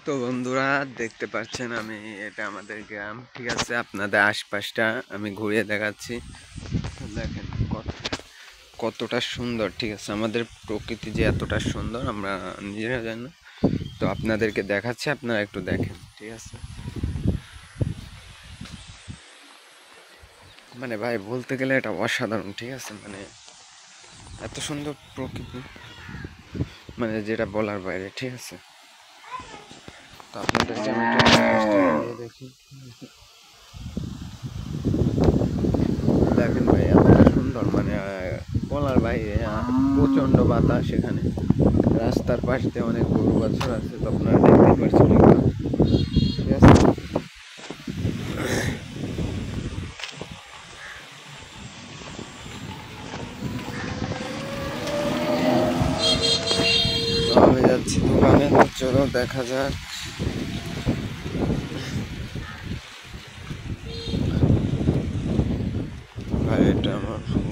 তো বন্ধুরা, দেখতে পাচ্ছেন এটা আমাদের গ্রাম। ঠিক আছে, আপনাদের আশপাশটা আমি ঘুরিয়ে দেখাচ্ছি। তো দেখেন কতটা সুন্দর। ঠিক আছে, আমাদের প্রকৃতি যে এতটা সুন্দর আমরা নিজেরা জানি না। তো আপনাদেরকে দেখাচ্ছি, আপনারা একটু দেখেন। ঠিক আছে, মানে ভাই বলতে গেলে এটা অসাধারণ। ঠিক আছে, মানে এত সুন্দর প্রকৃতি, মানে যেটা বলার বাইরে। ঠিক আছে, তো আপনাদেরকে আমি একটু আশপাশটা ঘুরিয়ে দেখি। দেখেন ভাই এতটা সুন্দর, মানে বলার বাইরে। প্রচন্ড বাতাস এখানে। রাস্তার পাশ দিয়ে অনেক গরু বাছুর আছে, তো আপনারা দেখতে পাচ্ছেন এগুলো। ঠিক আছে, তো আমি যাচ্ছি দোকানে, তো চলো দেখা যাক। ভাই এটা আমার ফোন।